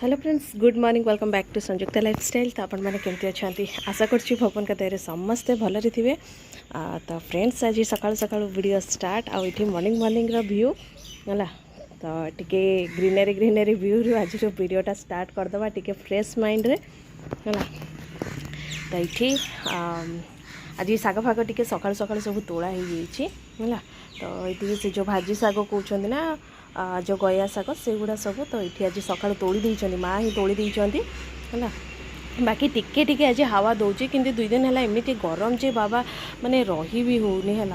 Hello friends good morning welcome back to Sanyukta lifestyle. तो आपण मैंने केमती अच्छा आशा करुँच भगवान का दया समस्ते भलरे थे। तो फ्रेंड्स आज सकाल सकाल वीडियो स्टार्ट आउे मॉर्निंग मॉर्निंग व्यू है। तो टिके ग्रीनरी ग्रीनरी व्यू रू आज वीडियोटा स्टार्ट करदे टिके फ्रेश माइंड रे है। तो ये आज शाग फाग टे सकाल सकाल सब तोड़ा हो है। तो ये से जो भाजी शाग कहते ना जो गया शाग से गुड़ा सब तो ये आज सकाल तोड़ी देती माँ ही तोड़ी देती है। बाकी टिके टिके आज हावा दौर कि 2 दिन है एमती गरम जे बाबा माने रही भी होनी है।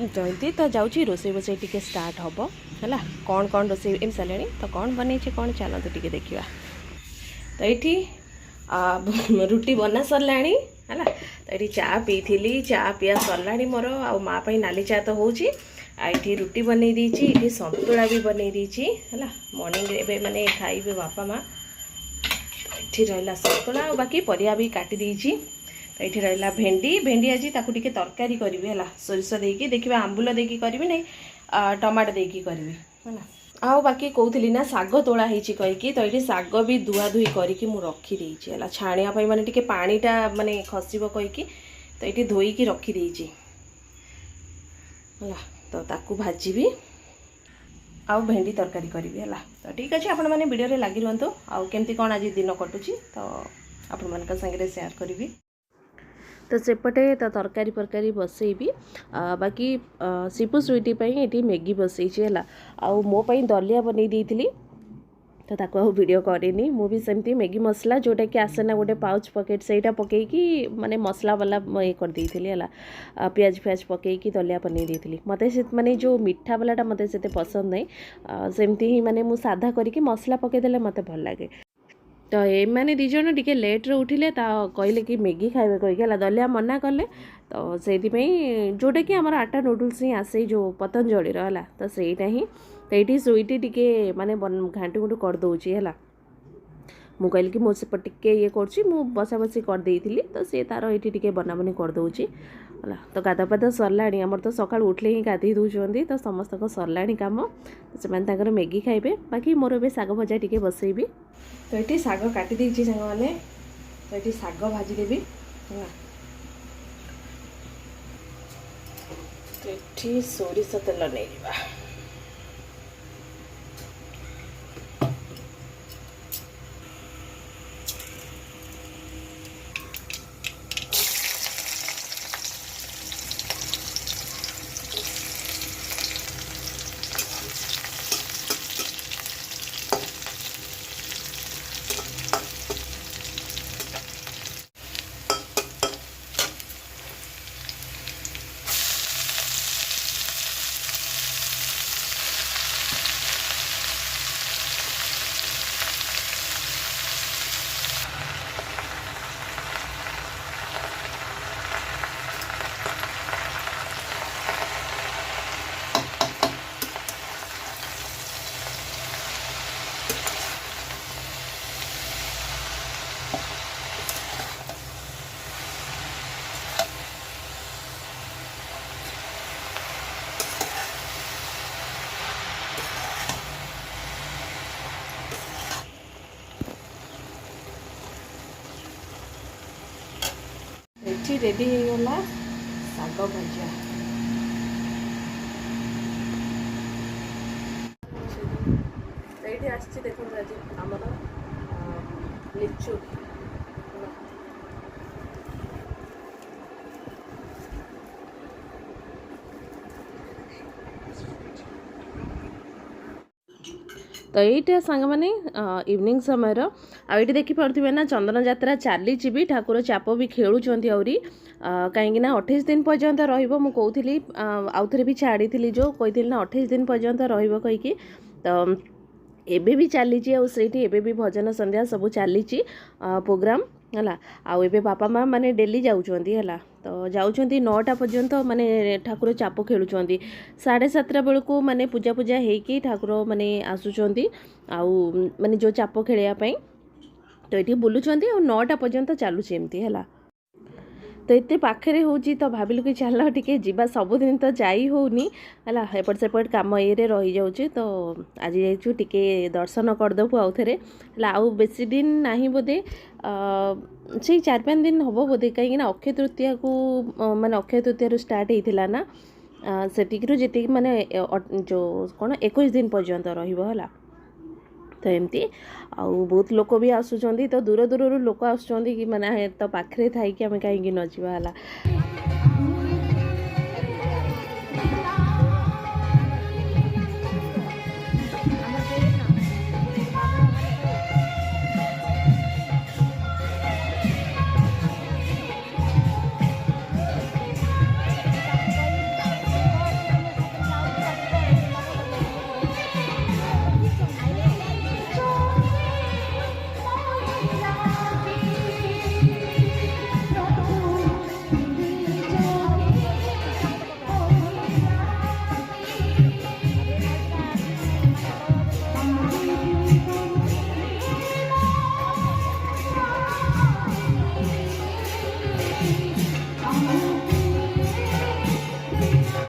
जयंती तो जाऊँगी रोसे बोसे टिके स्टार्ट हम है। कौन कौन रोसे एम सारे तो कौन बन कौन चलते टिके देखा। तो ये रुटी बना सरला है। तो ये चा पी थी चा पिया सरला मोर आ माँ नाली चा तो होची ये रुटी बनई देची ये संतुला भी बनई देची है। मॉर्निंग रे माने खाइबे बापा माँ। ये रहा संतुला और बाकी परिया भी काटी देची। तो ये रहा भेंडी भेंडी आज ताकू टिके तरकारी करी है सोरिष देकी देखिए आंबुल देकी करी नहीं टमाटो देकी करी है। आ बाकी कहती ना शाग तोड़ा कहीकि तो ये शाग भी धुआ धुई करके रखीदे है छाणिया माने टिके पानीटा माने खसब कहीकि तो ये धोईकी रखीदे है। तो ताकू भाजी आउ भेंडी तरकारी करी है। तो ठीक अच्छे आपण मैंने वीडियो लगी रुहतु आउ केमती कौन आज दिन कटुची तो आपण मान संगे शेयर करी। तो सेपटे तो तरकारी परकारी बसैबी बाकी सीपू स्वीटी ये मैगी बसई है। आउ मो दलिया बनई देती तो ताको आ वीडियो करेनी मु भी सेमती मैगी मसला जोटा कि आसेना गोटे पाउच पकेट से पकईकी माने मसला वाला ये कर देती है। प्याज फ्याज पकईकी दलिया बनी देती मते से माने जो मीठा वालाटा मते से पसंद नहीं सेमती ही माने मु साधा करके मसला पकईदेले मते भल लगे। तो ये मैंने दीज टे लेट्रे उठिले कहले कि मैगी खाइबे कहीकि दलिया मना कले तो से जोटा कि आमर आटा नूडल्स ही आसे जो पतंजलि है तो सहीटा ही तो ये स्वीटी टिके माने घांटी गुंटू करदे है। मु कहली कि मो सेपट टिके ये कर बसा बसी करदे तो सी तार ये टिके बनाबनी करदे है। तो गाधा पाधा सरला आमर तो सका उठले ही गाधे दूसरी तो समस्त सरला कम से मैगी खाइबे बाकी मोर ए शाग भजा टिके बसैबी। तो ये शाग काटी देती सांग मैंने तो ये शाग भाजीदेवी है। तो ये सोरिष तेल नहीं ये रेडी होगा शाग भजा। तो ये देखो आज आमर लिचु तो यहीटा सांग मैंने इवनिंग समय आईटी देखिपे ना चंदन यात्रा चली भी ठाकुर चाप भी खेलुंट आहरी कहीं 28 दिन पर्यंत रुली आउ थे भी छाड़ी जो कही ना 28 दिन पर्यंत रहीकि तो एबे भी चली आईटी भी भजन संध्या सब चली प्रोग्राम है। आउ ए बापा माँ माने डेली जाऊँच है तो जाऊँच 9टा पर्यंत माने ठाकुर चाप खेलुंट 7:30 बेलू माने पूजा पूजा होगी ठाकुर माने आसुंच आउ माने जो चाप खेलवाई तो ये बुलूँ 9टा पर्यंत चलुची एमती है। तो ये पाखे होची तो भाविलु कि चल टिके जीवा सबुदिन तो जाई होनी है एपट सेपट कम ये रही जाऊँ तो आज जाइए टिके दर्शन करदेबू आउ थे आउ बेसी दिन ना बोधे से 4-5 दिन हम बोधे कहीं अक्षय तृतीया को माने अक्षय तृतीया स्टार्ट होता ना सेटिकरू जी माने जो कौन 21 दिन पर्यंत रहा तो एमती आउ बहुत लोक भी आसुचंदी तो दूर दूर लोक आसुचंदी कि माने तो पाखरे थाई कि आम कहीं न जावा।